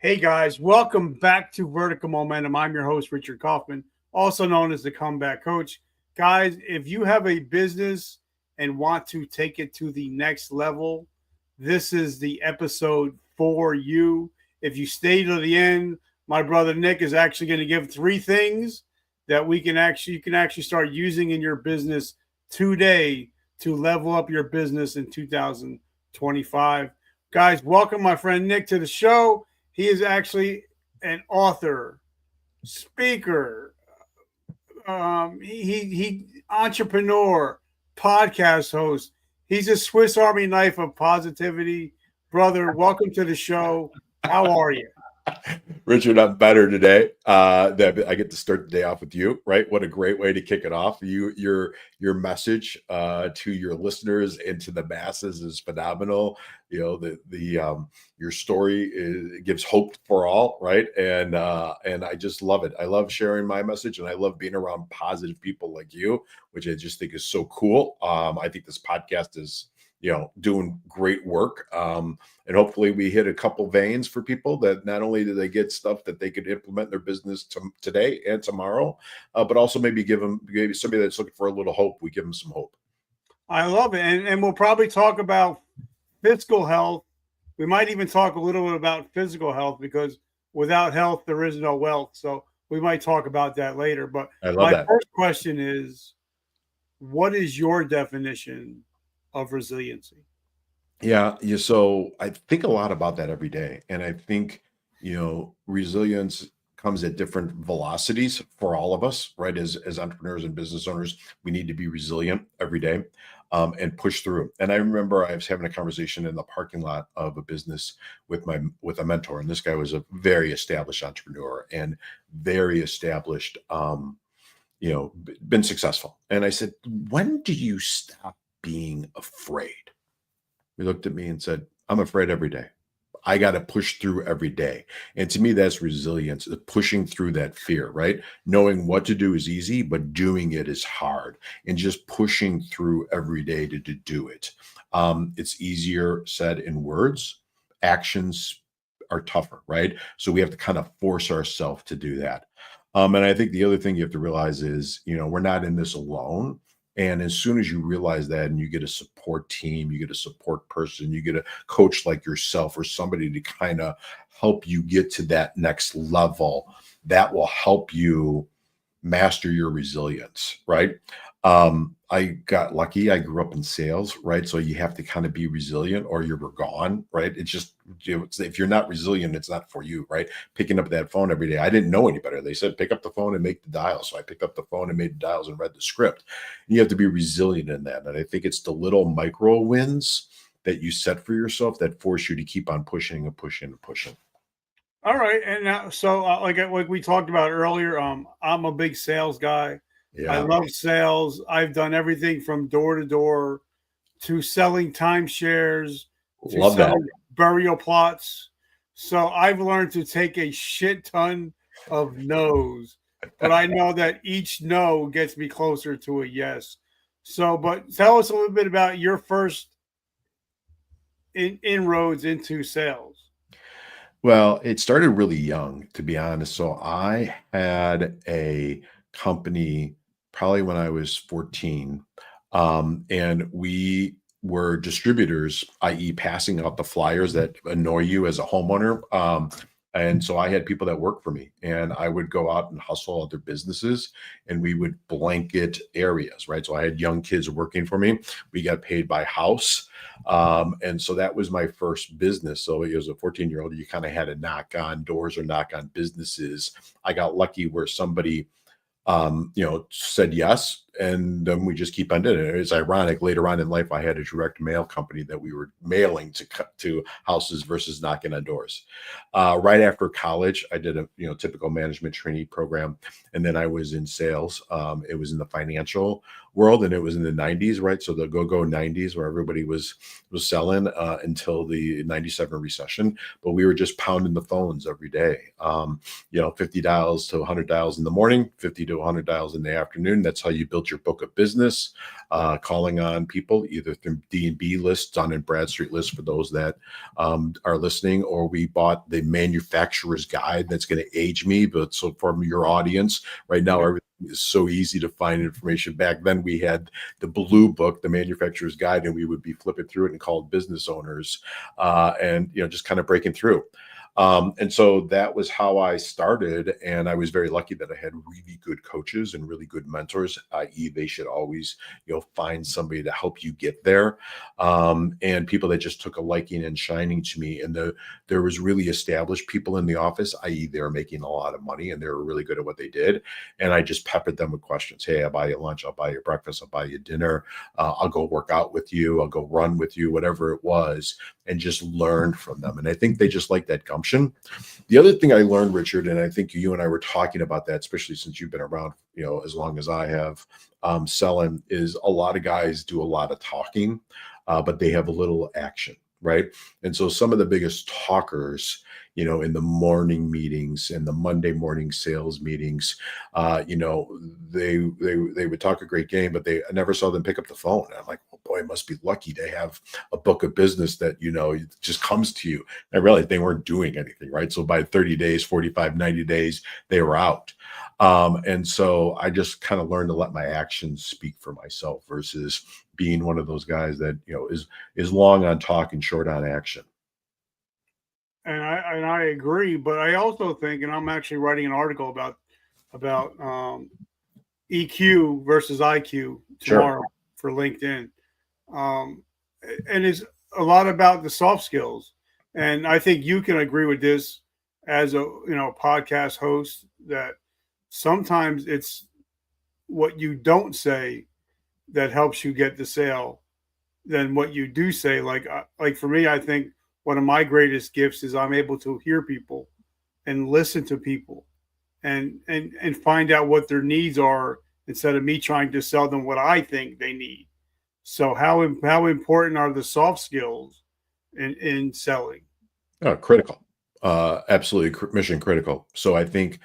Hey guys, welcome back to Vertical Momentum. I'm your host, Richard Kaufman, also known as the Comeback Coach. Guys, if you have a business and want to take it to the next level, this is the episode for you. If you stay to the end, my brother Nick is actually going to give 3 things that you can actually start using in your business today to level up your business in 2025. Guys, welcome my friend Nick to the show. He is actually an author, speaker, he entrepreneur, podcast host. He's a Swiss Army knife of positivity. Brother, welcome to the show. How are you? Richard, I'm better today. That I get to start the day off with you, right? What a great way to kick it off. Your message to your listeners and to the masses is phenomenal. You know, your story gives hope for all, right? And I just love it. I love sharing my message, and I love being around positive people like you, which I just think is so cool. I think this podcast is doing great work. And hopefully we hit a couple veins for people that not only do they get stuff that they could implement in their business today and tomorrow, but also maybe somebody that's looking for a little hope, we give them some hope. I love it. And we'll probably talk about physical health. We might even talk a little bit about physical health, because without health, there is no wealth. So we might talk about that later. But my first question is, what is your definition of resiliency? Yeah. So I think a lot about that every day. And I think, resilience comes at different velocities for all of us, right? As entrepreneurs and business owners, we need to be resilient every day and push through. And I remember I was having a conversation in the parking lot of a business with a mentor. And this guy was a very established entrepreneur and very established, been successful. And I said, when do you stop being afraid? He looked at me and said, I'm afraid every day. I got to push through every day. And to me, that's resilience, pushing through that fear, right? Knowing what to do is easy, but doing it is hard, and just pushing through every day to do it. It's easier said in words. Actions are tougher, right? So we have to kind of force ourselves to do that. And I think the other thing you have to realize is, we're not in this alone. And as soon as you realize that, and you get a support team, you get a support person, you get a coach like yourself or somebody to kind of help you get to that next level, that will help you master your resilience, right? I got lucky. I grew up in sales, right? So you have to kind of be resilient or you're gone, right? It's just, if you're not resilient, it's not for you, right? Picking up that phone every day. I didn't know any better. They said, pick up the phone and make the dials. So I picked up the phone and made the dials and read the script. And you have to be resilient in that. And I think it's the little micro wins that you set for yourself that force you to keep on pushing and pushing and pushing. All right. And now, so like we talked about earlier, I'm a big sales guy. Yeah. I love sales. I've done everything from door to door to selling timeshares to selling burial plots. So I've learned to take a shit ton of no's, but I know that each no gets me closer to a yes. So, but tell us a little bit about your first inroads into sales. Well, it started really young, to be honest. So I had a company probably when I was 14. And we were distributors, i.e. passing out the flyers that annoy you as a homeowner. And so I had people that worked for me, and I would go out and hustle other businesses, and we would blanket areas, right? So I had young kids working for me. We got paid by house. And so that was my first business. So as a 14-year-old, you kind of had to knock on doors or knock on businesses. I got lucky where somebody said yes, and then we just keep on doing it. It's ironic. Later on in life, I had a direct mail company that we were mailing to houses versus knocking on doors. Right after college, I did a typical management trainee program, and then I was in sales. It was in the financial world, and it was in the 90s, right? So the go-go 90s, where everybody was selling until the 97 recession. But we were just pounding the phones every day. 50 dials to 100 dials in the morning, 50 to 100 dials in the afternoon. That's how you built your book of business, calling on people either through D&B lists, Dun and Bradstreet lists for those that are listening, or we bought the manufacturer's guide that's going to age me. But so from your audience right now, everything is so easy to find information. Back then we had the blue book, the manufacturer's guide, and we would be flipping through it and called business owners and just kind of breaking through. And so that was how I started. And I was very lucky that I had really good coaches and really good mentors, i.e. they should always, find somebody to help you get there. And people that just took a liking and shining to me. And there was really established people in the office, i.e. they were making a lot of money and they were really good at what they did. And I just peppered them with questions. Hey, I'll buy you lunch. I'll buy you breakfast. I'll buy you dinner. I'll go work out with you. I'll go run with you, whatever it was, and just learned from them. And I think they just like that gumption. The other thing I learned, Richard, and I think you and I were talking about that, especially since you've been around, as long as I have, selling, is a lot of guys do a lot of talking, but they have a little action, right? And so some of the biggest talkers, in the morning meetings and the Monday morning sales meetings, they would talk a great game, but I never saw them pick up the phone. And I'm like, oh boy, must be lucky to have a book of business that, it just comes to you. And I realized they weren't doing anything, right? So by 30 days, 45, 90 days, they were out. And so I just kind of learned to let my actions speak for myself versus being one of those guys that, is long on talk and short on action. And I agree, but I also think, and I'm actually writing an article about EQ versus IQ tomorrow for LinkedIn, and it's a lot about the soft skills. And I think you can agree with this as a podcast host, that sometimes it's what you don't say that helps you get the sale than what you do say. Like for me, I think one of my greatest gifts is I'm able to hear people and listen to people and find out what their needs are instead of me trying to sell them what I think they need. So how important are the soft skills in selling? Critical, absolutely mission critical. So I think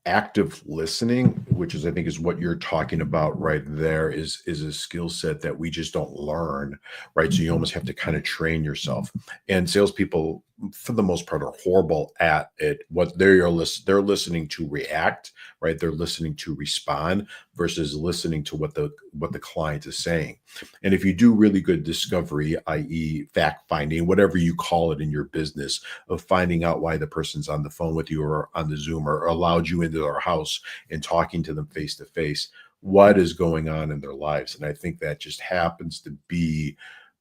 active listening, which I think is what you're talking about right there, is a skill set that we just don't learn, right? So you almost have to kind of train yourself. And salespeople, for the most part, are horrible at it. What they're listening to react, right? They're listening to respond versus listening to what the client is saying. And if you do really good discovery, i.e. fact finding, whatever you call it in your business, of finding out why the person's on the phone with you or on the Zoom or allowed you into their house and talking to them face to face, what is going on in their lives. And I think that just happens to be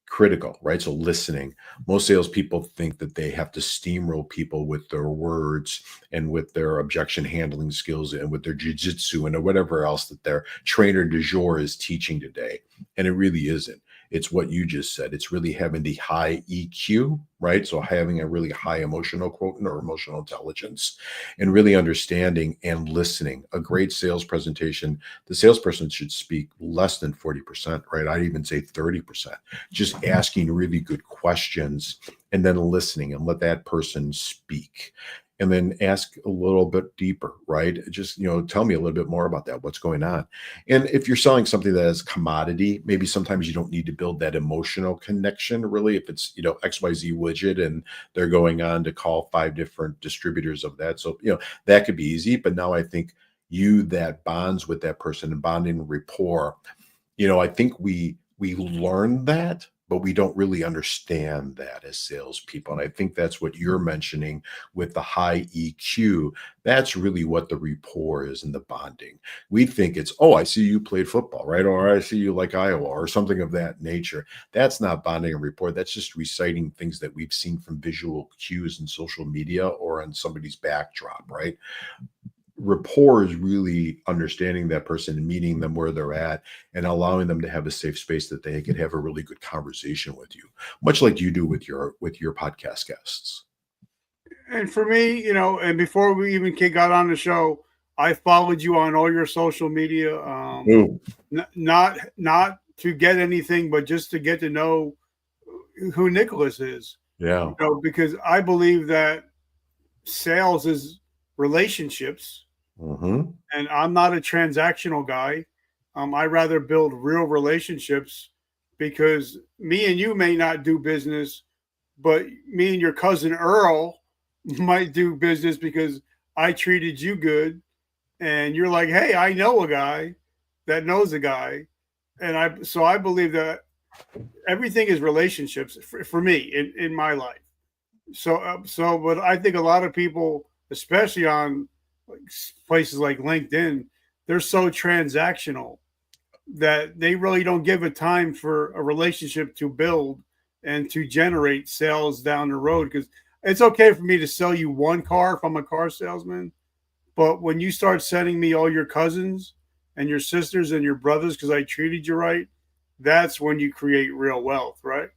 critical, right? So listening. Most salespeople think that they have to steamroll people with their words and with their objection handling skills and with their jujitsu and whatever else that their trainer du jour is teaching today. And it really isn't. It's what you just said. It's really having the high EQ, right? So having a really high emotional quotient or emotional intelligence and really understanding and listening. A great sales presentation, the salesperson should speak less than 40%, right? I'd even say 30%. Just asking really good questions and then listening and let that person speak. And then ask a little bit deeper, right? Just, tell me a little bit more about that. What's going on? And if you're selling something that is commodity, maybe sometimes you don't need to build that emotional connection, really. If it's, XYZ widget and they're going on to call 5 different distributors of that. So, that could be easy. But now I think that bonds with that person and bonding rapport, I think we learn that, but we don't really understand that as salespeople. And I think that's what you're mentioning with the high EQ. That's really what the rapport is and the bonding. We think it's, oh, I see you played football, right? Or I see you like Iowa or something of that nature. That's not bonding and rapport. That's just reciting things that we've seen from visual cues in social media or on somebody's backdrop, right? Rapport is really understanding that person and meeting them where they're at and allowing them to have a safe space that they can have a really good conversation with you, much like you do with your podcast guests. And for me, and before we even got on the show, I followed you on all your social media, not to get anything, but just to get to know who Nicholas is. Yeah. Because I believe that sales is relationships. Mm-hmm. And I'm not a transactional guy. I rather build real relationships because me and you may not do business, but me and your cousin Earl might do business because I treated you good, and you're like, hey, I know a guy that knows a guy, and I believe that everything is relationships for me in my life. But I think a lot of people, especially on like places like LinkedIn, they're so transactional that they really don't give a time for a relationship to build and to generate sales down the road. Because it's okay for me to sell you one car if I'm a car salesman, but when you start sending me all your cousins and your sisters and your brothers because I treated you right, that's when you create real wealth, right?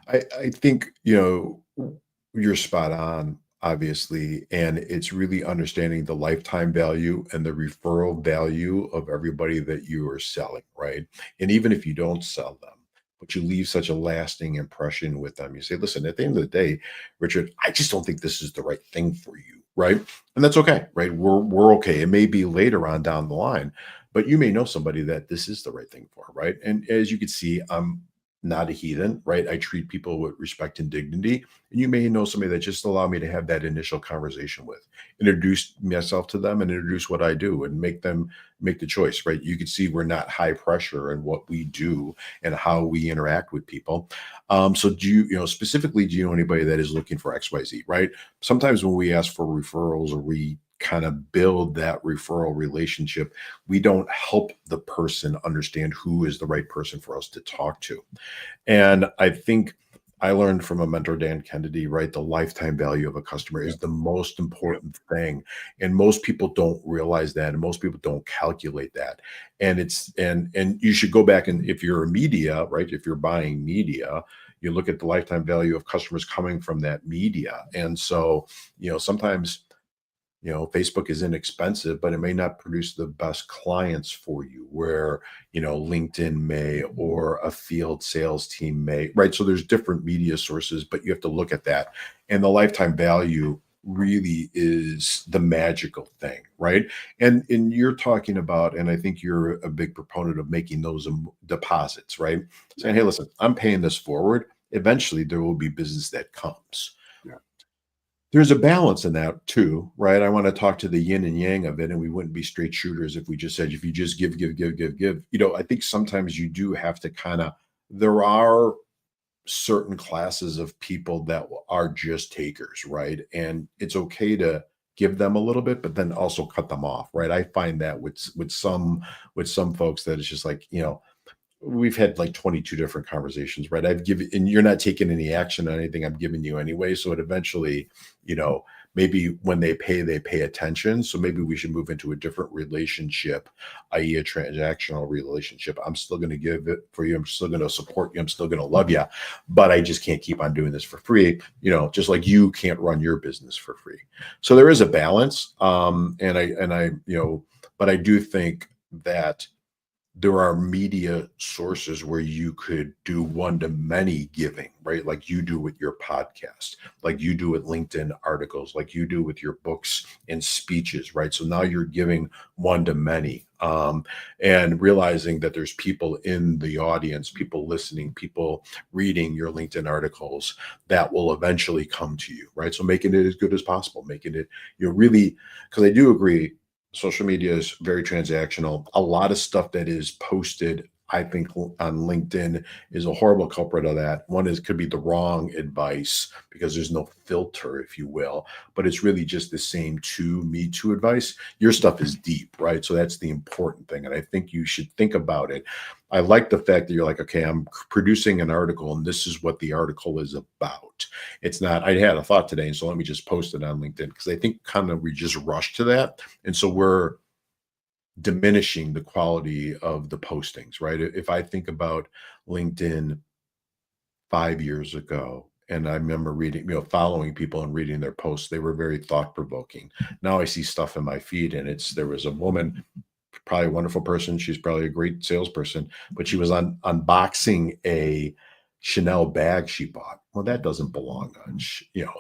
I think, you're spot on, obviously, and it's really understanding the lifetime value and the referral value of everybody that you are selling, right? And even if you don't sell them, but you leave such a lasting impression with them, you say, listen, at the end of the day, Richard, I just don't think this is the right thing for you, right? And that's okay, right? We're okay. It may be later on down the line, but you may know somebody that this is the right thing for, right? And as you can see, I'm not a heathen, right? I treat people with respect and dignity. And you may know somebody that just allow me to have that initial conversation with, introduce myself to them and introduce what I do and make them make the choice, right? You can see we're not high pressure in what we do and how we interact with people. So do specifically, do you know anybody that is looking for XYZ, right? Sometimes when we ask for referrals or we kind of build that referral relationship, we don't help the person understand who is the right person for us to talk to. And I think I learned from a mentor, Dan Kennedy, right? The lifetime value of a customer is the most important thing. And most people don't realize that. And most people don't calculate that. And and you should go back, and if you're a media, right? If you're buying media, you look at the lifetime value of customers coming from that media. And so, sometimes Facebook is inexpensive, but it may not produce the best clients for you, where, LinkedIn may, or a field sales team may, right? So there's different media sources, but you have to look at that. And the lifetime value really is the magical thing, right? And you're talking about, and I think you're a big proponent of making those deposits, right? Saying, hey, listen, I'm paying this forward. Eventually there will be business that comes. Yeah. There's a balance in that too, right? I want to talk to the yin and yang of it, and we wouldn't be straight shooters if we just said, if you just give, give, give, give, give. I think sometimes you do have to there are certain classes of people that are just takers, right? And it's okay to give them a little bit, but then also cut them off, right? I find that with some folks that it's just like, we've had like 22 different conversations, right? I've given, and you're not taking any action on anything I'm giving you anyway. So it eventually, maybe when they pay attention. So maybe we should move into a different relationship, i.e. a transactional relationship. I'm still going to give it for you. I'm still going to support you. I'm still going to love you, but I just can't keep on doing this for free. Just like you can't run your business for free. So there is a balance. But I do think that there are media sources where you could do one-to-many giving, right? Like you do with your podcast, like you do with LinkedIn articles, like you do with your books and speeches, right? So now you're giving one-to-many, and realizing that there's people in the audience, people listening, people reading your LinkedIn articles that will eventually come to you, right? So making it as good as possible, making it, really, because I do agree, social media is very transactional. A lot of stuff that is posted, I think, on LinkedIn is a horrible culprit of that. One is could be the wrong advice because there's no filter, if you will, but it's really just the same Me Too advice. Your stuff is deep, right? So that's the important thing. And I think you should think about it. I like the fact that you're like, okay, I'm producing an article and this is what the article is about. It's not, I had a thought today, and so let me just post it on LinkedIn, because I think we just rush to that. And so we're diminishing the quality of the postings, right? If I think about LinkedIn 5 years ago, and I remember reading, following people and reading their posts, they were very thought provoking. Now I see stuff in my feed, and there was a woman, probably a wonderful person. She's probably a great salesperson, but she was unboxing Chanel bag she bought. Well, that doesn't belong on,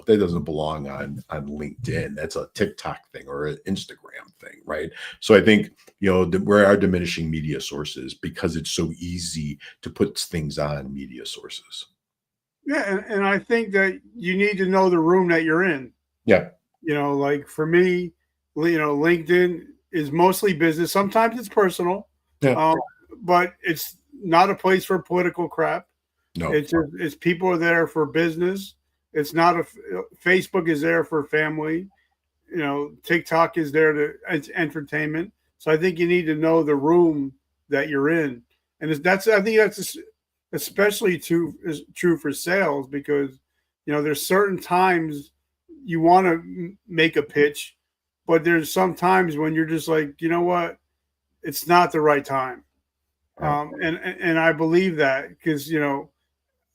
that doesn't belong on LinkedIn. That's a TikTok thing or an Instagram thing, right? So I think, we are diminishing media sources because it's so easy to put things on media sources. Yeah, and I think that you need to know the room that you're in. Yeah. Like for me, LinkedIn is mostly business. Sometimes it's personal, Yeah. but it's not a place for political crap. No. It's people are there for business. It's not Facebook is there for family. TikTok is there it's entertainment. So I think you need to know the room that you're in, and I think that's especially is true for sales because there's certain times you want to make a pitch, but there's some times when you're just like, you know what, it's not the right time. And I believe that because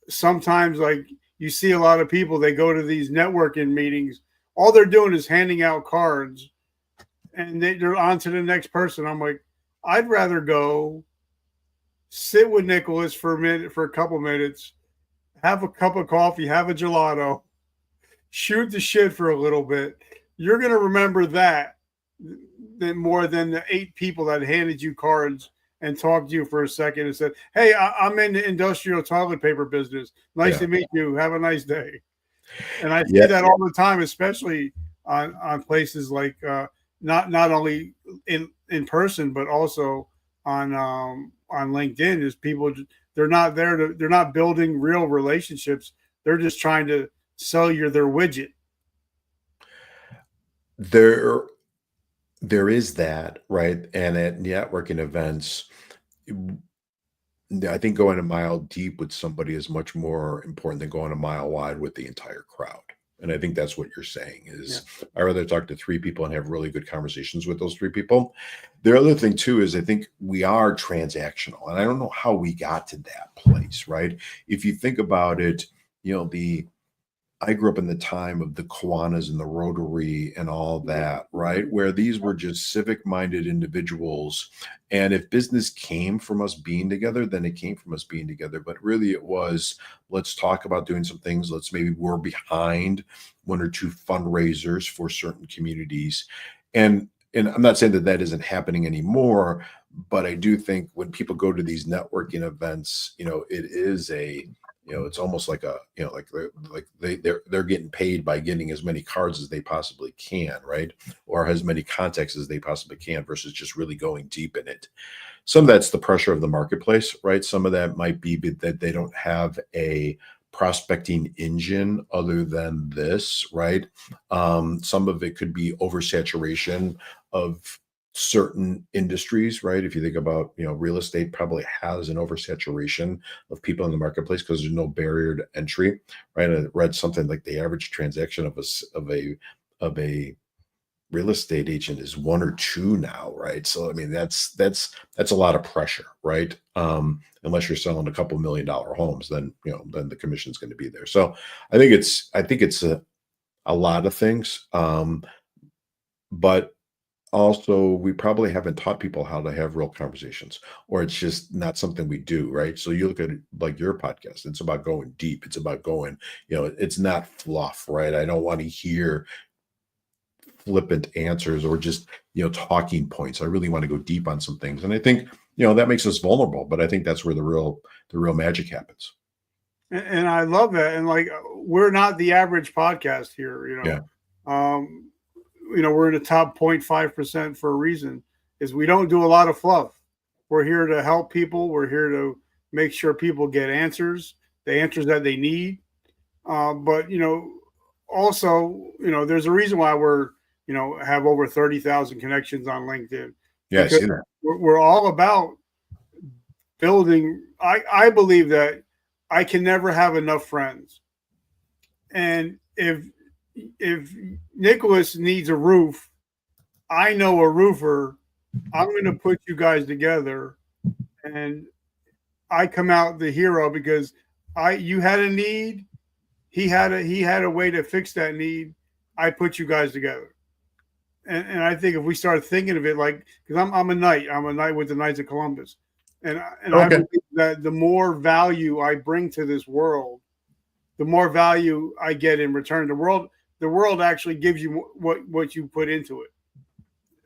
sometimes like you see a lot of people, they go to these networking meetings, all they're doing is handing out cards and they're on to the next person. I'm like, I'd rather go sit with Nicholas for a couple minutes, have a cup of coffee, have a gelato, shoot the shit for a little bit. You're going to remember that more than the 8 people that handed you cards and talked to you for a second and said, hey, I'm in the industrial toilet paper business. Nice to meet you. Have a nice day. And I see that all the time, especially on places like not only in person, but also on LinkedIn. Is people, they're not building real relationships. They're just trying to sell you their widget. There is that, right? And at networking events, I think going a mile deep with somebody is much more important than going a mile wide with the entire crowd. And I think that's what you're saying is I'd rather talk to 3 people and have really good conversations with those 3 people. The other thing too is I think we are transactional, and I don't know how we got to that place, right? If you think about it, I grew up in the time of the Kiwanis and the Rotary and all that, right? Where these were just civic-minded individuals. And if business came from us being together, then it came from us being together. But really it was, let's talk about doing some things. We're behind 1 or 2 fundraisers for certain communities. And I'm not saying that isn't happening anymore, but I do think when people go to these networking events, it is it's almost like they're getting paid by getting as many cards as they possibly can, right? Or as many contacts as they possibly can versus just really going deep in it. Some of that's the pressure of the marketplace, right? Some of that might be that they don't have a prospecting engine other than this, right? Some of it could be oversaturation of certain industries, right? If you think about, real estate probably has an oversaturation of people in the marketplace because there's no barrier to entry, right? I read something like the average transaction of a real estate agent is 1 or 2 now, right? So I mean that's a lot of pressure, right? Unless you're selling a couple $1 million homes, then then the commission's going to be there. So I think it's a lot of things, but also we probably haven't taught people how to have real conversations, or it's just not something we do, right? So you look at it like your podcast, it's about going deep, it's about going, it's not fluff, right? I don't want to hear flippant answers or just talking points. I really want to go deep on some things, and I think that makes us vulnerable, but I think that's where the real magic happens. And I love that. And like, we're not the average podcast here, we're in the top 0.5% for a reason, is we don't do a lot of fluff. We're here to help people. We're here to make sure people get answers, the answers that they need. But, also, there's a reason why we're, have over 30,000 connections on LinkedIn. Yeah, I see that. We're all about building. I believe that I can never have enough friends. And if Nicholas needs a roof, I know a roofer. I'm going to put you guys together, and I come out the hero because you had a need, he had a way to fix that need. I put you guys together, and I think if we start thinking of it like, because I'm a knight with the Knights of Columbus, And I believe that the more value I bring to this world, the more value I get in return. The world actually gives you what you put into it.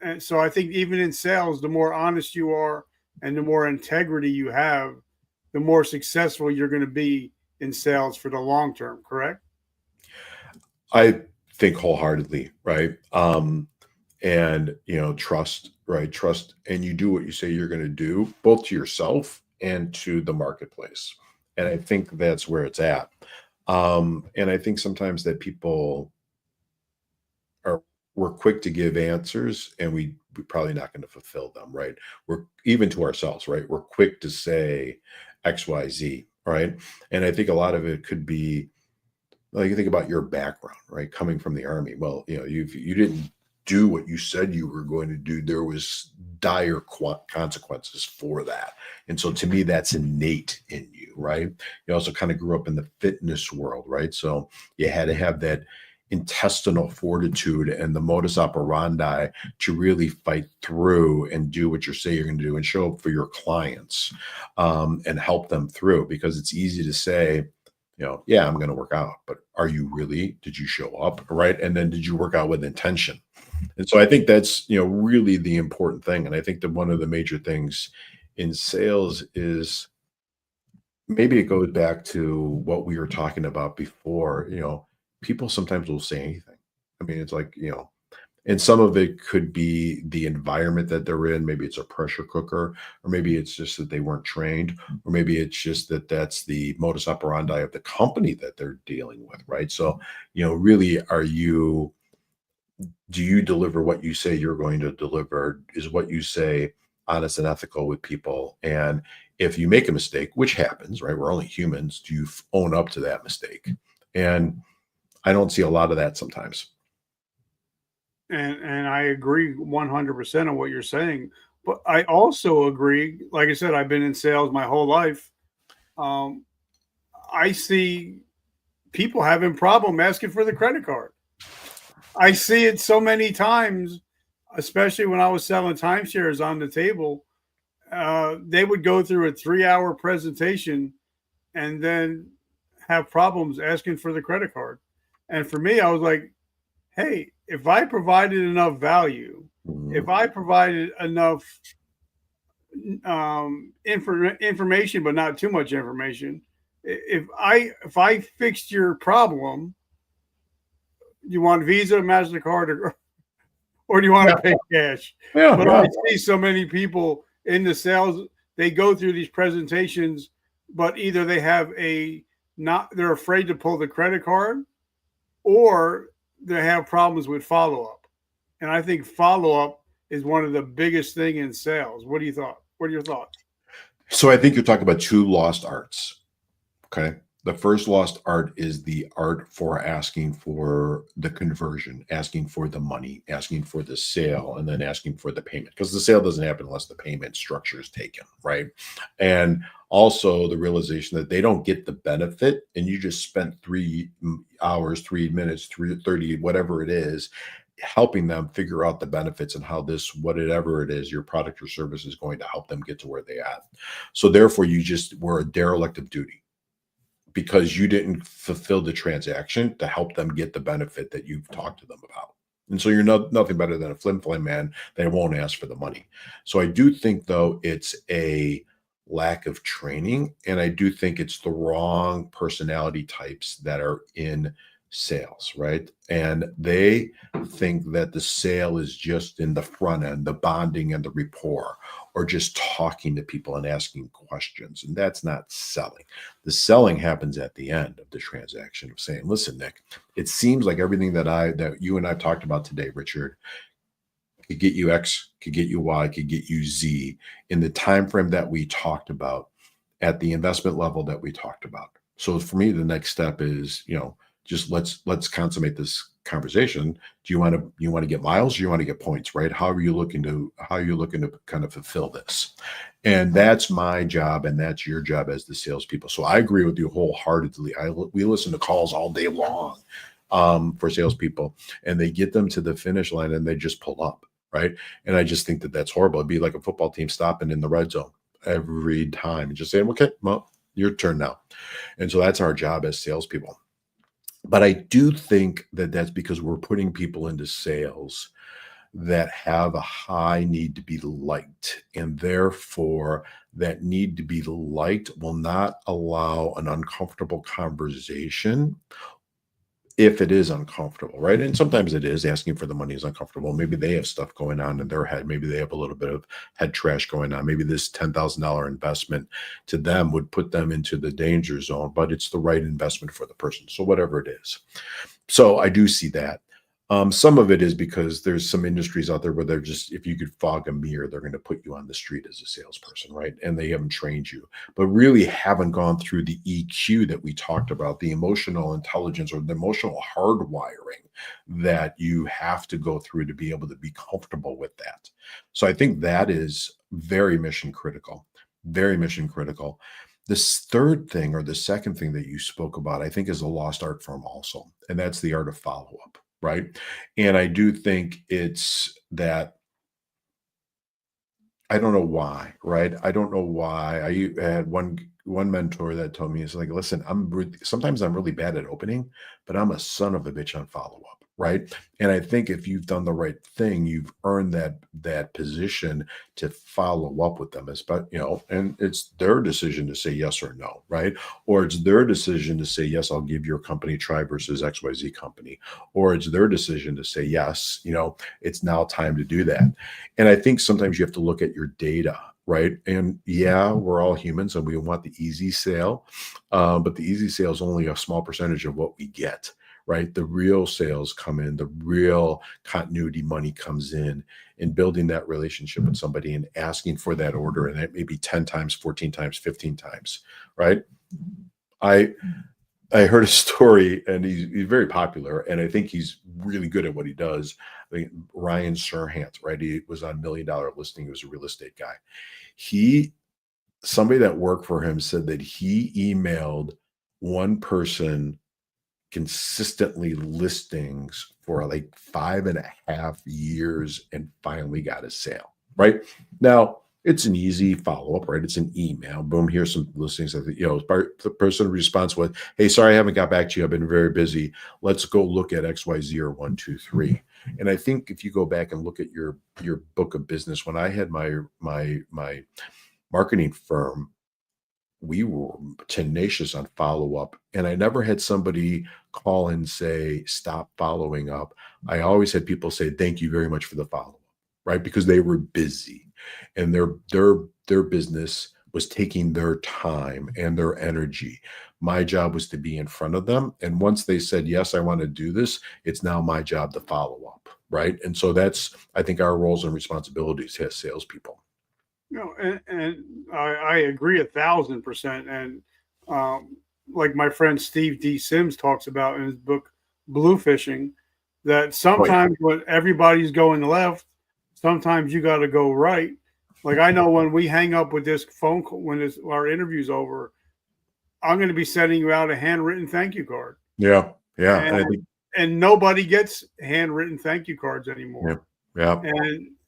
And so I think even in sales, the more honest you are and the more integrity you have, the more successful you're going to be in sales for the long term. Correct? I think wholeheartedly, right? And trust, right? Trust, and you do what you say you're going to do, both to yourself and to the marketplace. And I think that's where it's at. And I think sometimes that people we're quick to give answers, and we're probably not going to fulfill them, right? We're even to ourselves, right? We're quick to say XYZ, right? And I think a lot of it could be, like, you think about your background, right? Coming from the Army. Well, you didn't do what you said you were going to do. There was dire consequences for that. And so to me, that's innate in you, right? You also kind of grew up in the fitness world, right? So you had to have that intestinal fortitude and the modus operandi to really fight through and do what you say you're going to do and show up for your clients, and help them through, because it's easy to say, yeah, I'm going to work out, but are you really? Did you show up? Right. And then did you work out with intention? And so I think that's, really the important thing. And I think that one of the major things in sales is, maybe it goes back to what we were talking about before. People sometimes will say anything. I mean, it's like, and some of it could be the environment that they're in. Maybe it's a pressure cooker, or maybe it's just that they weren't trained, or maybe it's just that that's the modus operandi of the company that they're dealing with, right? So, really, do you deliver what you say you're going to deliver? Is what you say honest and ethical with people? And if you make a mistake, which happens, right? We're only humans. Do you own up to that mistake? And I don't see a lot of that sometimes. And I agree 100% on what you're saying. But I also agree, like I said, I've been in sales my whole life. I see people having problem asking for the credit card. I see it so many times, especially when I was selling timeshares on the table. They would go through a 3-hour presentation and then have problems asking for the credit card. And for me, I was like, hey, if I provided enough value, if I provided enough information, but not too much information, if I fixed your problem, you want Visa, MasterCard, or do you want to pay cash? Yeah, but yeah. I see so many people in the sales, they go through these presentations, but either they have they're afraid to pull the credit card, or they have problems with follow-up. And I think follow-up is one of the biggest thing in sales. What are your thoughts? So I think you're talking about two lost arts. Okay. The first lost art is the art for asking for the conversion, asking for the money, asking for the sale, and then asking for the payment, because the sale doesn't happen unless the payment structure is taken, right? And also the realization that they don't get the benefit, and you just spent 3 hours, 3 minutes, 30, whatever it is, helping them figure out the benefits and how this, whatever it is, your product or service is going to help them get to where they at. So therefore, you just were a derelict of duty, because you didn't fulfill the transaction to help them get the benefit that you've talked to them about. And so you're nothing better than a flim-flam man that won't ask for the money. So I do think, though, it's a lack of training, and I do think it's the wrong personality types that are in sales, right? And they think that the sale is just in the front end, the bonding and the rapport, or just talking to people and asking questions. And that's not selling. The selling happens at the end of the transaction, of saying, listen, Nick, it seems like everything that you and I talked about today, Richard, could get you X, could get you Y, could get you Z in the time frame that we talked about, at the investment level that we talked about. So for me, the next step is, just let's consummate this conversation. Do you want to get miles, or do you want to get points, right? How are you looking to kind of fulfill this? And that's my job, and that's your job as the salespeople. So I agree with you wholeheartedly. We listen to calls all day long for salespeople, and they get them to the finish line and they just pull up, right? And I just think that that's horrible. It'd be like a football team stopping in the red zone. every time and just saying, okay, well, your turn now. And so that's our job as salespeople. But I do think that that's because we're putting people into sales that have a high need to be liked. And therefore, that need to be liked will not allow an uncomfortable conversation if it is uncomfortable, right? And sometimes it is. Asking for the money is uncomfortable. Maybe they have stuff going on in their head. Maybe they have a little bit of head trash going on. Maybe this $10,000 investment to them would put them into the danger zone, but it's the right investment for the person. So whatever it is. So I do see that. Some of it is because there's some industries out there where they're just, if you could fog a mirror, they're going to put you on the street as a salesperson, right? And they haven't trained you, but really haven't gone through the EQ that we talked about, the emotional intelligence or the emotional hardwiring that you have to go through to be able to be comfortable with that. So I think that is very mission critical, very mission critical. This third thing or the second thing that you spoke about, I think is a lost art form also, and that's the art of follow-up. Right. And I do think it's that I don't know why, right? I don't know why. I had one mentor that told me, it's like, listen, sometimes I'm really bad at opening, but I'm a son of a bitch on follow-up, right? And I think if you've done the right thing, you've earned that position to follow up with them, and it's their decision to say yes or no, right? Or it's their decision to say, yes, I'll give your company try versus XYZ company. Or it's their decision to say, yes, it's now time to do that. And I think sometimes you have to look at your data, right? And yeah, we're all humans and we want the easy sale, but the easy sale is only a small percentage of what we get, right? The real sales come in, the real continuity money comes in building that relationship with somebody and asking for that order. And that may be 10 times, 14 times, 15 times, right? I heard a story, and he's very popular, and I think he's really good at what he does. I think Ryan Serhant, right? He was on $1 Million Listing. He was a real estate guy. Somebody that worked for him said that he emailed one person consistently listings for like 5.5 years and finally got a sale, right? Now, it's an easy follow-up, right? It's an email. Boom, here's some listings. The person responds with, hey, sorry, I haven't got back to you. I've been very busy. Let's go look at XYZ or 1, 2, 3. And I think if you go back and look at your book of business, when I had my marketing firm, we were tenacious on follow-up. And I never had somebody call and say, stop following up. I always had people say, thank you very much for the follow-up, right? Because they were busy. And their business was taking their time and their energy. My job was to be in front of them. And once they said, yes, I want to do this, it's now my job to follow up, right? And so that's, I think, our roles and responsibilities as salespeople. And I agree 1,000%. And like my friend Steve D. Sims talks about in his book, Blue Fishing, that sometimes when everybody's going left, sometimes you got to go right. Like I know when we hang up with this phone call, when our interview's over, I'm going to be sending you out a handwritten thank you card. Yeah. And nobody gets handwritten thank you cards anymore. Yeah.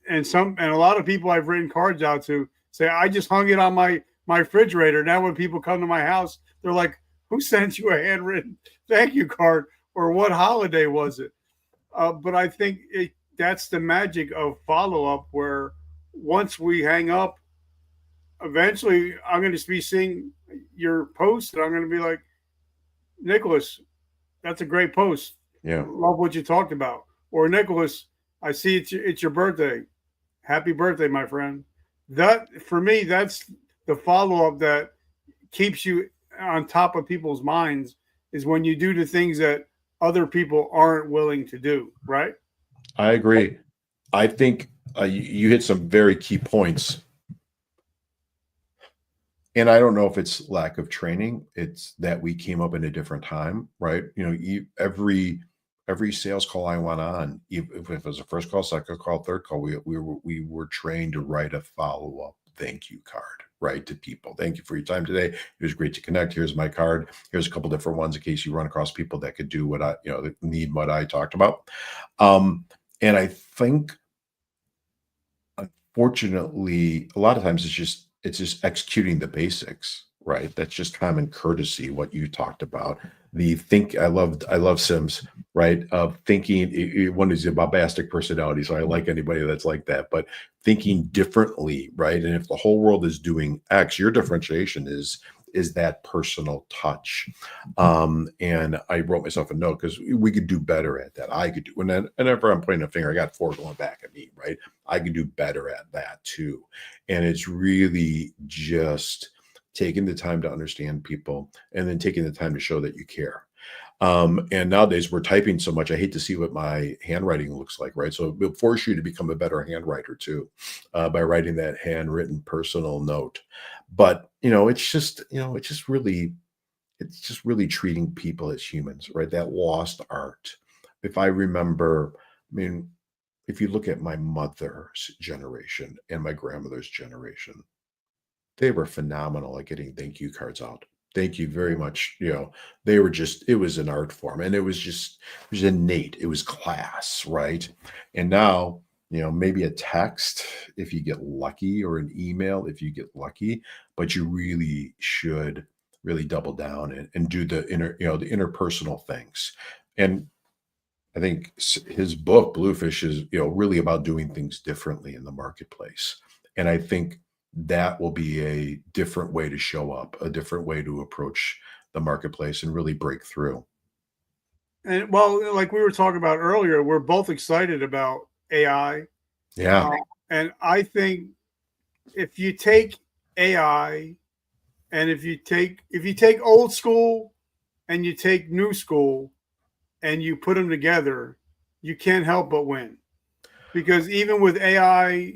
And a lot of people I've written cards out to say, I just hung it on my refrigerator. Now when people come to my house, they're like, who sent you a handwritten thank you card, or what holiday was it? But I think that's the magic of follow-up, where once we hang up, eventually I'm going to be seeing your post and I'm going to be like, Nicholas, that's a great post. Yeah. Love what you talked about. Or Nicholas, I see it's your birthday. Happy birthday, my friend. That, for me, that's the follow-up that keeps you on top of people's minds, is when you do the things that other people aren't willing to do, right? I agree. I think you hit some very key points. And I don't know if it's lack of training. It's that we came up in a different time, right? Every sales call I went on, if it was a first call, second call, third call, we were trained to write a follow-up thank you card, right, to people. Thank you for your time today. It was great to connect. Here's my card. Here's a couple different ones in case you run across people that could do that need what I talked about. And I think, unfortunately, a lot of times it's just executing the basics, right? That's just common courtesy, what you talked about. I love Sims, right? Of thinking, one is a bombastic personality, so I like anybody that's like that, but thinking differently, right? And if the whole world is doing X, your differentiation is that personal touch. And I wrote myself a note because we could do better at that. I could do whenever I'm pointing a finger, I got four going back at me, right? I could do better at that too. And it's really just taking the time to understand people and then taking the time to show that you care. And nowadays we're typing so much. I hate to see what my handwriting looks like, right? So it'll force you to become a better handwriter too, by writing that handwritten personal note. But it's just really treating people as humans, right? That lost art. If I remember, I mean, if you look at my mother's generation and my grandmother's generation, they were phenomenal at getting thank you cards out. Thank you very much. They were it was an art form, and it was innate. It was class, right? And now, maybe a text if you get lucky, or an email if you get lucky, but you really should really double down and do the interpersonal things. And I think his book Bluefish is really about doing things differently in the marketplace. And I think that will be a different way to show up, a different way to approach the marketplace and really break through. And well, like we were talking about earlier, we're both excited about AI. Yeah. And I think if you take AI and if you take old school and you take new school and you put them together, you can't help but win. Because even with AI,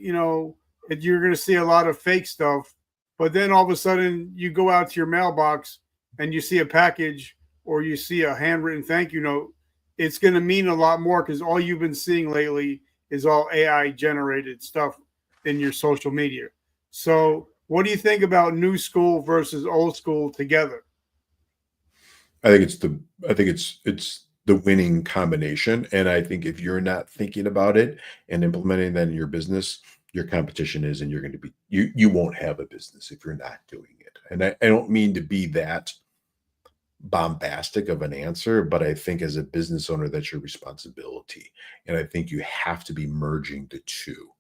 you're going to see a lot of fake stuff. But then all of a sudden, you go out to your mailbox and you see a package or you see a handwritten thank you note. It's going to mean a lot more because all you've been seeing lately is all AI generated stuff in your social media. So, what do you think about new school versus old school together? I think it's the winning combination. And I think if you're not thinking about it and implementing that in your business, your competition is, and you're going to be you won't have a business if you're not doing it. And I don't mean to be that bombastic of an answer, but I think as a business owner, that's your responsibility. And I think you have to be merging the two.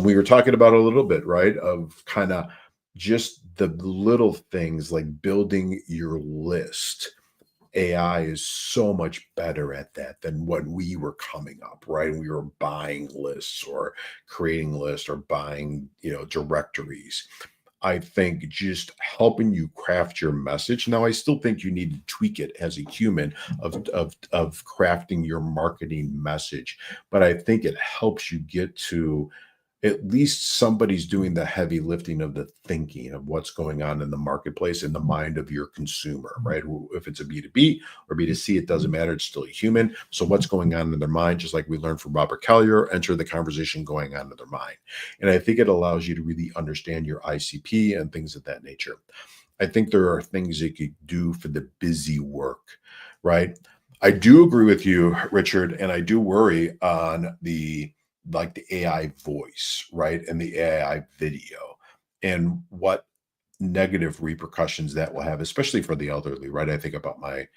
We were talking about a little bit, right, of kind of just the little things like building your list. AI is so much better at that than when we were coming up, right? We were buying lists or creating lists or buying, directories. I think just helping you craft your message. Now, I still think you need to tweak it as a human of crafting your marketing message, but I think it helps you get to at least somebody's doing the heavy lifting of the thinking of what's going on in the marketplace in the mind of your consumer, right? If it's a B2B or B2C, it doesn't matter. It's still a human. So what's going on in their mind, just like we learned from Robert Collier, enter the conversation going on in their mind. And I think it allows you to really understand your ICP and things of that nature. I think there are things you could do for the busy work, right? I do agree with you, Richard, and I do worry on the AI voice, right? And the AI video and what negative repercussions that will have, especially for the elderly, right? I think about my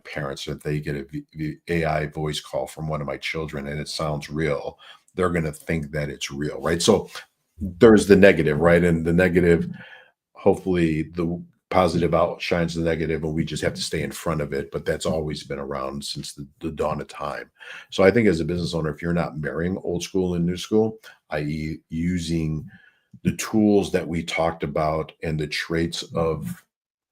parents, if they get a AI voice call from one of my children and it sounds real, they're going to think that it's real, right? So there's the negative, right? And the negative, hopefully the positive outshines the negative, and we just have to stay in front of it. But that's always been around since the dawn of time. So I think as a business owner, if you're not marrying old school and new school, i.e. using the tools that we talked about and the traits of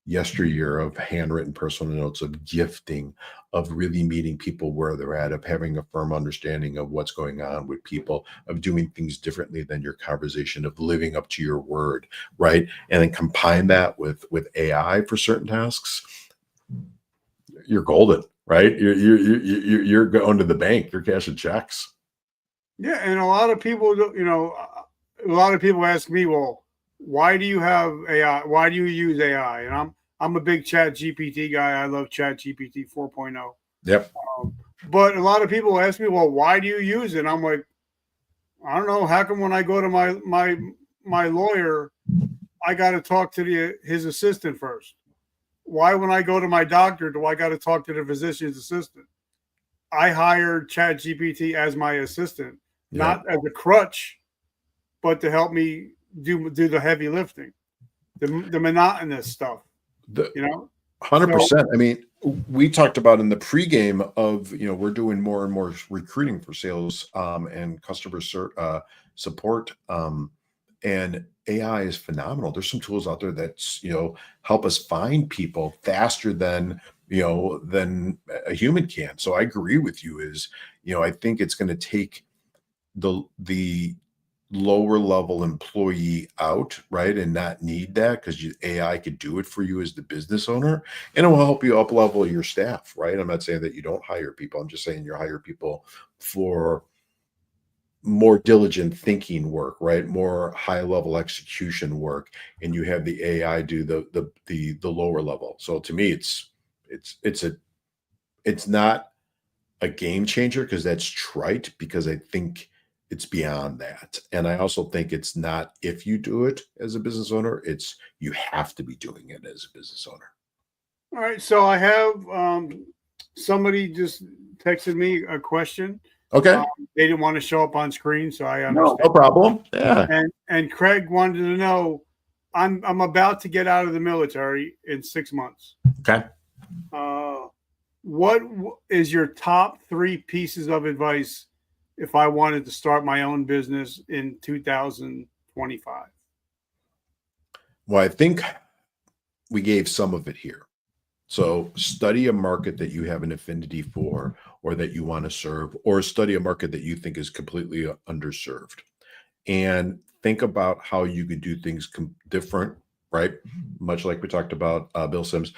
yesteryear, of handwritten personal notes, of gifting, of really meeting people where they're at, of having a firm understanding of what's going on with people, of doing things differently than your conversation, of living up to your word, right? And then combine that with AI for certain tasks, you're golden, right? You're going to the bank, you're cashing checks. Yeah, and a lot of people, a lot of people ask me, well, why do you have AI? Why do you use AI? And I'm a big Chat GPT guy. I love Chat GPT 4.0. Yep. But a lot of people ask me, well, why do you use it? And I'm like, I don't know. How come when I go to my lawyer, I got to talk to his assistant first. Why, when I go to my doctor, do I got to talk to the physician's assistant? I hired ChatGPT as my assistant, not as a crutch, but to help me do the heavy lifting, the monotonous stuff. 100%. I mean, we talked about in the pregame of, we're doing more and more recruiting for sales and customer support. And AI is phenomenal. There's some tools out there that's, help us find people faster than a human can. So I agree with you I think it's going to take the lower level employee out, right? And not need that, because AI could do it for you as the business owner, and it will help you up level your staff, right? I'm not saying that you don't hire people. I'm just saying you hire people for more diligent thinking work, right? More high level execution work, and you have the AI do the lower level. So to me, it's not a game changer, because that's trite, because I think it's beyond that. And I also think it's not if you do it as a business owner, it's you have to be doing it as a business owner. All right. So I have somebody just texted me a question. Okay. They didn't want to show up on screen, so I understand. No problem. Yeah. And Craig wanted to know, I'm about to get out of the military in 6 months. Okay. What is your top 3 pieces of advice if I wanted to start my own business in 2025? Well, I think we gave some of it here. So study a market that you have an affinity for, or that you want to serve, or study a market that you think is completely underserved, and think about how you could do things different, right? Much like we talked about Bill Sims.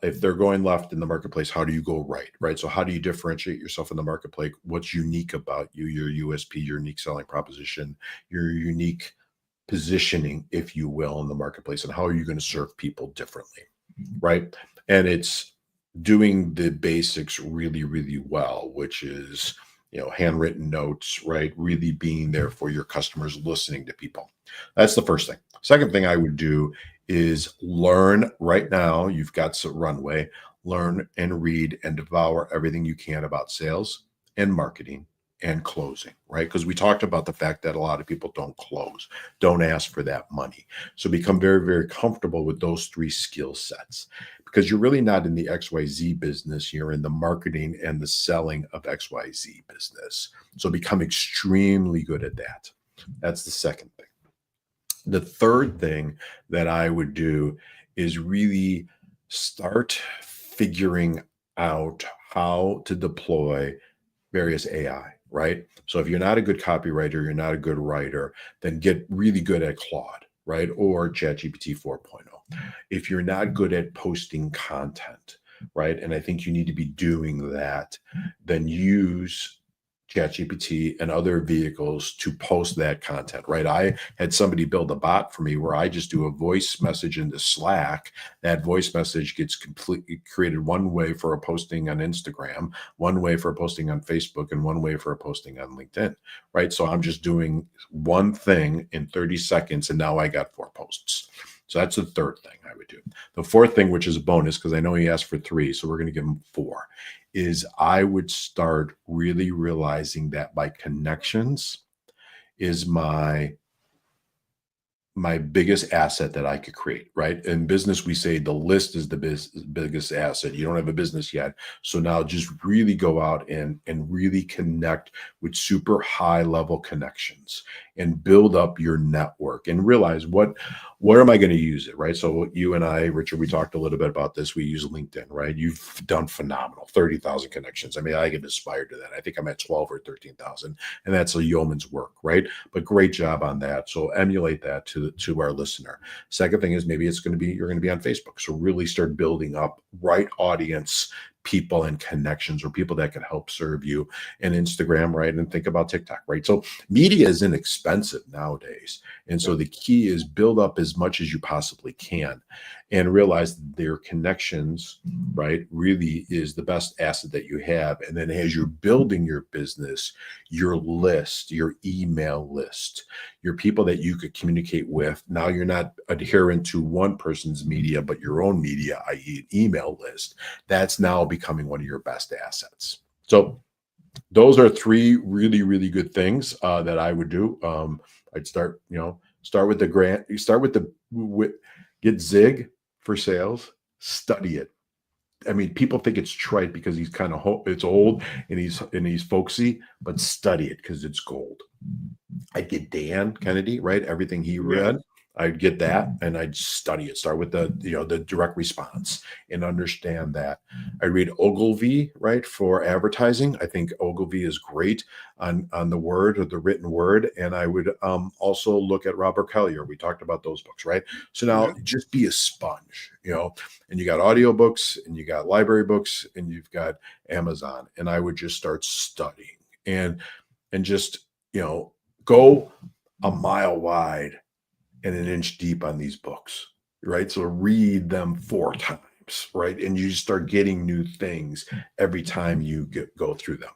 If they're going left in the marketplace, how do you go right? Right. So how do you differentiate yourself in the marketplace? What's unique about you, your USP, your unique selling proposition, your unique positioning, if you will, in the marketplace, and how are you going to serve people differently? Right. And it's doing the basics really, really well, which is, handwritten notes, right? Really being there for your customers, listening to people. That's the first thing. Second thing I would do is learn right now. You've got some runway. Learn and read and devour everything you can about sales and marketing and closing, right? Because we talked about the fact that a lot of people don't close, don't ask for that money. So become very, very comfortable with those 3 skill sets, because you're really not in the XYZ business. You're in the marketing and the selling of XYZ business. So become extremely good at that. That's the second thing. The third thing that I would do is really start figuring out how to deploy various AI, right? So if you're not a good copywriter, you're not a good writer, then get really good at Claude, right? Or ChatGPT 4.0. If you're not good at posting content, right? And I think you need to be doing that, then use ChatGPT and other vehicles to post that content, right? I had somebody build a bot for me where I just do a voice message into Slack. That voice message gets completely created one way for a posting on Instagram, one way for a posting on Facebook, and one way for a posting on LinkedIn, right? So I'm just doing one thing in 30 seconds, and now I got 4 posts. So that's the third thing I would do. The fourth thing, which is a bonus, because I know he asked for 3, so we're going to give him 4, is I would start really realizing that my connections is my biggest asset that I could create, right? In business, we say the list is the biggest asset. You don't have a business yet. So now just really go out and really connect with super high level connections and build up your network and realize where am I going to use it, right? So you and I, Richard, we talked a little bit about this. We use LinkedIn, right? You've done phenomenal, 30,000 connections. I mean, I get inspired to that. I think I'm at 12 or 13,000, and that's a yeoman's work, right? But great job on that. So emulate that to our listener. Second thing is maybe you're going to be on Facebook. So really start building up right audience people and connections or people that can help serve you, and Instagram, right? And think about TikTok, right? So media is inexpensive nowadays. And so the key is build up as much as you possibly can and realize their connections, right, really is the best asset that you have. And then as you're building your business, your list, your email list, your people that you could communicate with. Now you're not adherent to one person's media, but your own media, i.e. an email list. That's now becoming one of your best assets. So those are three really, really good things that I would do. I'd start with the grant. You start with get Zig for sales, study it. I mean, people think it's trite because he's kind of it's old and he's folksy, but study it because it's gold. I'd get Dan Kennedy, right? Everything he read, I'd get that and I'd study it. Start with the direct response and understand that. I read Ogilvy, right, for advertising. I think Ogilvy is great on the word or the written word. And I would also look at Robert Collier. We talked about those books, right? So now just be a sponge, and you got audiobooks and you got library books and you've got Amazon. And I would just start studying and just, go a mile wide and an inch deep on these books, right? So read them 4 times, right? And you start getting new things every time you go through them.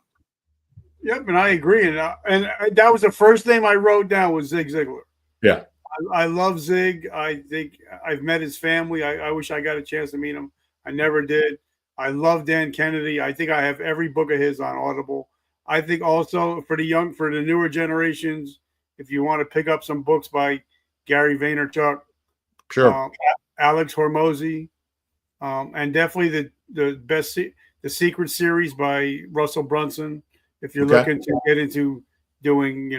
Yep, and I agree. And that was the first name I wrote down was Zig Ziglar. Yeah. I love Zig. I think I've met his family. I wish I got a chance to meet him. I never did. I love Dan Kennedy. I think I have every book of his on Audible. I think also for the newer generations, if you want to pick up some books by Gary Vaynerchuk, sure, Alex Hormozy, and definitely the Secret series by Russell Brunson. If you're looking to get into doing,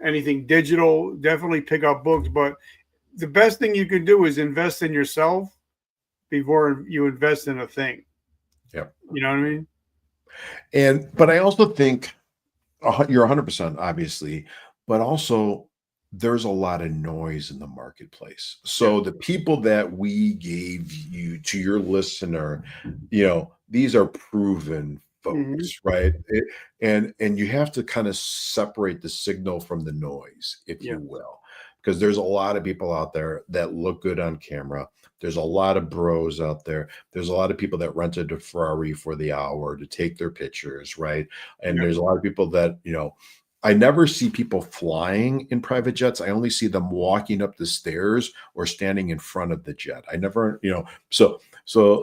anything digital, definitely pick up books. But the best thing you can do is invest in yourself before you invest in a thing. Yeah, you know what I mean. But I also think you're 100% obviously, but also there's a lot of noise in the marketplace. So the people that we gave you to your listener, these are proven folks, right? And you have to kind of separate the signal from the noise, if you will, because there's a lot of people out there that look good on camera. There's a lot of bros out there. There's a lot of people that rented a Ferrari for the hour to take their pictures, right? And there's a lot of people that, I never see people flying in private jets. I only see them walking up the stairs or standing in front of the jet. I never, so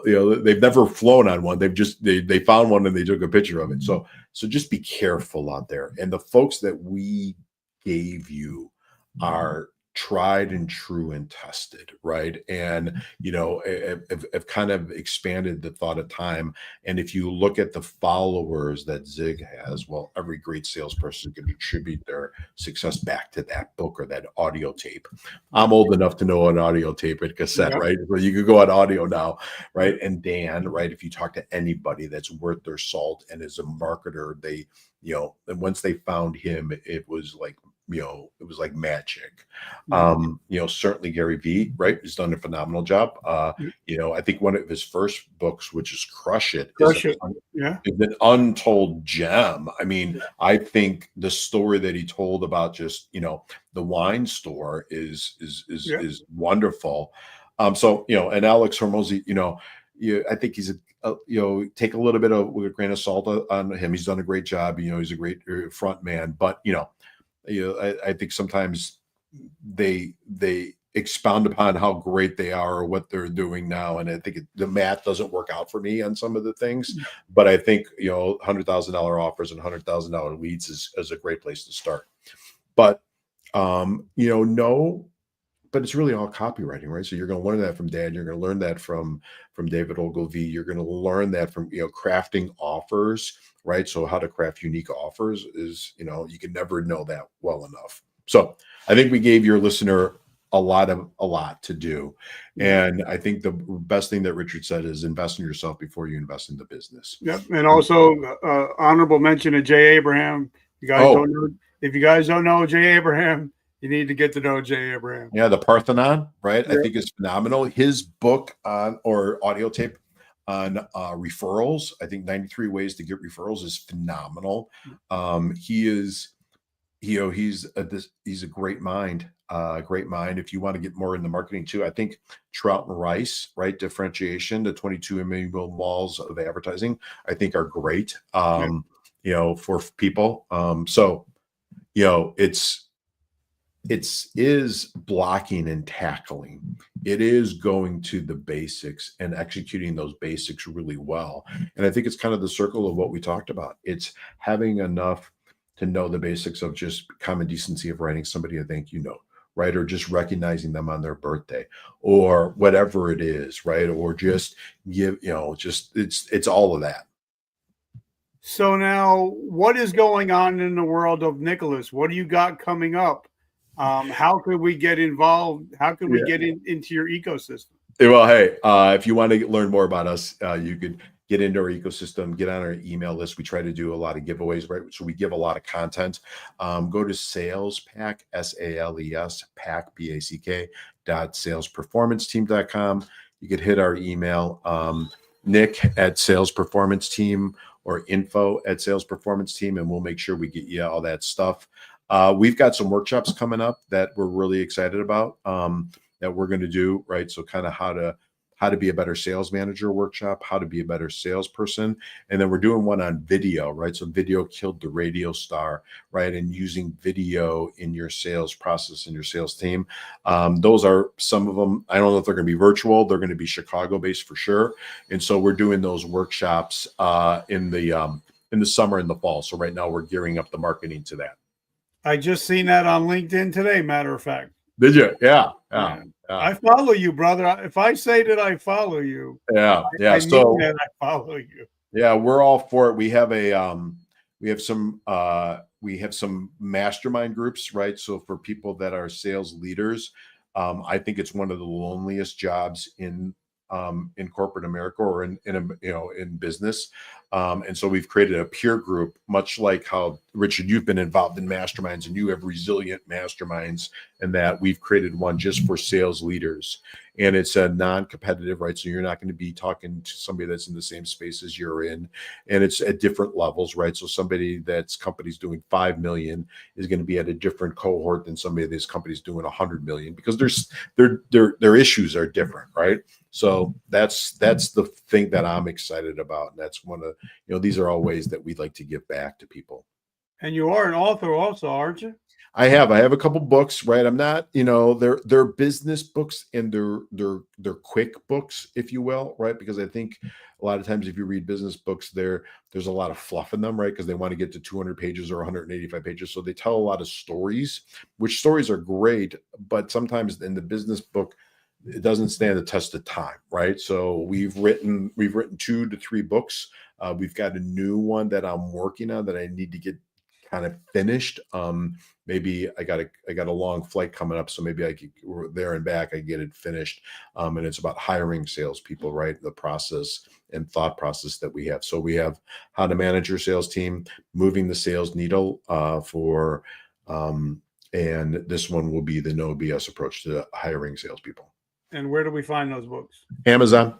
they've never flown on one. They found one and they took a picture of it. So just be careful out there. And the folks that we gave you are tried and true and tested, right? And have kind of expanded the thought of time. And if you look at the followers that Zig has, well, every great salesperson can attribute their success back to that book or that audio tape. I'm old enough to know an audio tape and cassette, right? So you could go on audio now, right? And Dan, right? If you talk to anybody that's worth their salt and is a marketer, they, and once they found him, it was like magic. Certainly Gary Vee, right, has done a phenomenal job. I think one of his first books, which is Crush It, is an untold gem. I mean, I think the story that he told about just, the wine store is wonderful. And Alex Hormozy, I think he's take a little bit of with a grain of salt on him. He's done a great job. He's a great front man, but I think sometimes they expound upon how great they are or what they're doing now, and I think the math doesn't work out for me on some of the things. But I think $100,000 offers and $100,000 leads is a great place to start. But but it's really all copywriting, right? So you're going to learn that from Dan. You're going to learn that from David Ogilvy. You're going to learn that from crafting offers, right? So how to craft unique offers is you can never know that well enough. So I think we gave your listener a lot to do, and I think the best thing that Richard said is invest in yourself before you invest in the business. Yep, and also honorable mention to Jay Abraham. If you guys don't know Jay Abraham, you need to get to know Jay Abraham. Yeah, the Parthenon, right? I think is phenomenal. His book or audio tape on referrals. I think 93 ways to get referrals is phenomenal. He's a great mind. Great mind. If you want to get more in the marketing too, I think Trout and Rice, right? Differentiation, the 22 amiable malls of advertising, I think are great. For people. So is blocking and tackling. It is going to the basics and executing those basics really well. And I think it's kind of the circle of what we talked about. It's having enough to know the basics of just common decency of writing somebody a thank you note, right? Or just recognizing them on their birthday or whatever it is, right? Or just it's all of that. So now what is going on in the world of Nicholas? What do you got coming up? How could we get involved? How could we get into your ecosystem? Well, hey, if you want to learn more about us, you could get into our ecosystem, get on our email list. We try to do a lot of giveaways, right? So we give a lot of content. Go to SalesPack, SALES, PACK, BACK, .salesperformanceteam.com. You could hit our email, Nick at Sales Performance Team or info at Sales Performance Team, and we'll make sure we get you all that stuff. We've got some workshops coming up that we're really excited about that we're going to do, right? So kind of how to be a better sales manager workshop, how to be a better salesperson. And then we're doing one on video, right? So video killed the radio star, right? And using video in your sales process and your sales team. Those are some of them. I don't know if they're going to be virtual. They're going to be Chicago based for sure. And so we're doing those workshops in the summer and the fall. So right now we're gearing up the marketing to that. I just seen that on LinkedIn today, matter of fact. Did you? Yeah. I follow you, brother. If I say that I follow you, I mean that I follow you. Yeah, we're all for it. We have some mastermind groups, right? So for people that are sales leaders, I think it's one of the loneliest jobs in corporate America or in business. And so we've created a peer group, much like how, Richard, you've been involved in masterminds and you have resilient masterminds, and that we've created one just for sales leaders. And it's a non-competitive, right? So you're not going to be talking to somebody that's in the same space as you're in. And it's at different levels, right? So somebody that's company's doing 5 million is going to be at a different cohort than somebody that's company's doing 100 million, because their issues are different, right? So that's the thing that I'm excited about. And that's one of, these are all ways that we'd like to give back to people. And you are an author also, aren't you? I have a couple books, right? I'm not, they're business books and they're quick books, if you will, right? Because I think a lot of times if you read business books, there's a lot of fluff in them, right? Because they want to get to 200 pages or 185 pages. So they tell a lot of stories, which stories are great, but sometimes in the business book, it doesn't stand the test of time, right? So we've written 2 to 3 books. We've got a new one that I'm working on that I need to get kind of finished. Maybe I got a long flight coming up, so maybe I could there and back. I get it finished, and it's about hiring salespeople, right? The process and thought process that we have. So we have how to manage your sales team, moving the sales needle and this one will be the no BS approach to hiring salespeople. And where do we find those books? Amazon.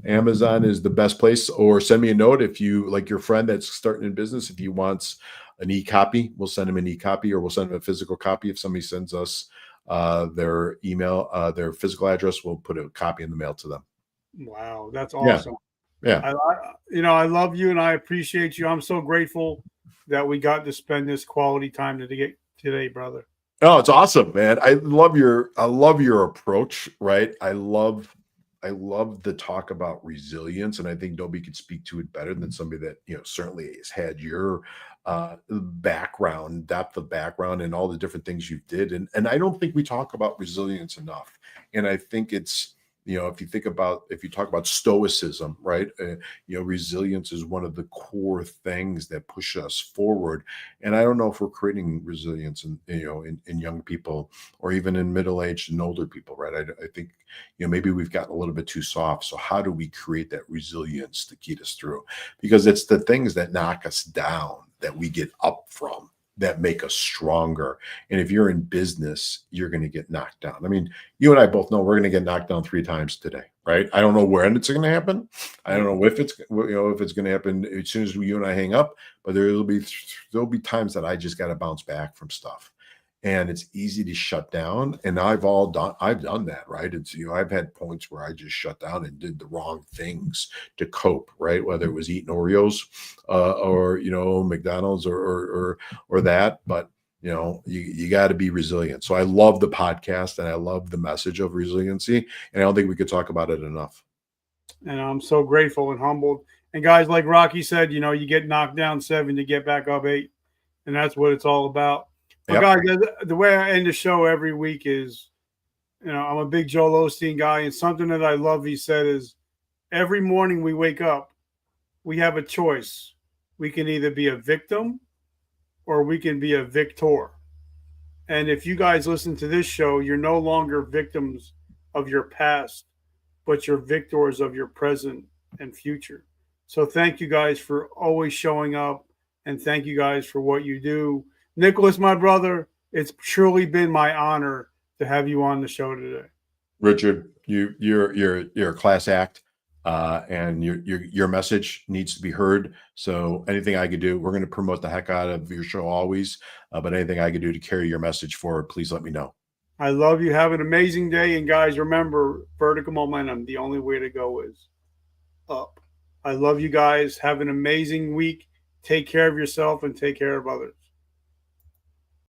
Amazon is the best place. Or send me a note if you, like your friend that's starting in business, if he wants an e-copy, we'll send him an e-copy, or we'll send him a physical copy. If somebody sends us their email, their physical address, we'll put a copy in the mail to them. Wow, that's awesome. Yeah. I love you and I appreciate you. I'm so grateful that we got to spend this quality time today, brother. Oh, it's awesome, man. I love your approach, right? I love the talk about resilience, and I think nobody could speak to it better than somebody that, certainly has had your background, depth of background, and all the different things you did. And I don't think we talk about resilience enough. And I think it's, if you talk about stoicism, right? Resilience is one of the core things that push us forward. And I don't know if we're creating resilience in young people or even in middle-aged and older people, right? I think, maybe we've gotten a little bit too soft. So how do we create that resilience to keep us through? Because it's the things that knock us down that we get up from. that make us stronger. And if you're in business, you're going to get knocked down. I mean, you and I both know we're going to get knocked down 3 times today, right? I don't know when it's going to happen. I don't know if it's going to happen as soon as you and I hang up, but there'll be times that I just got to bounce back from stuff. And it's easy to shut down. And I've done that, right? It's, I've had points where I just shut down and did the wrong things to cope, right? Whether it was eating Oreos, or, McDonald's or that, but you got to be resilient. So I love the podcast and I love the message of resiliency. And I don't think we could talk about it enough. And I'm so grateful and humbled. And guys, like Rocky said, you get knocked down 7 to get back up 8. And that's what it's all about. But guys, the way I end the show every week is, I'm a big Joel Osteen guy, and something that I love he said is, every morning we wake up, we have a choice. We can either be a victim or we can be a victor. And if you guys listen to this show, you're no longer victims of your past, but you're victors of your present and future. So thank you guys for always showing up, and thank you guys for what you do. Nicholas, my brother, it's truly been my honor to have you on the show today. Richard, you're a class act, and your message needs to be heard. So anything I could do, we're going to promote the heck out of your show always. But anything I could do to carry your message forward, please let me know. I love you. Have an amazing day, and guys, remember, vertical momentum. The only way to go is up. I love you guys. Have an amazing week. Take care of yourself and take care of others.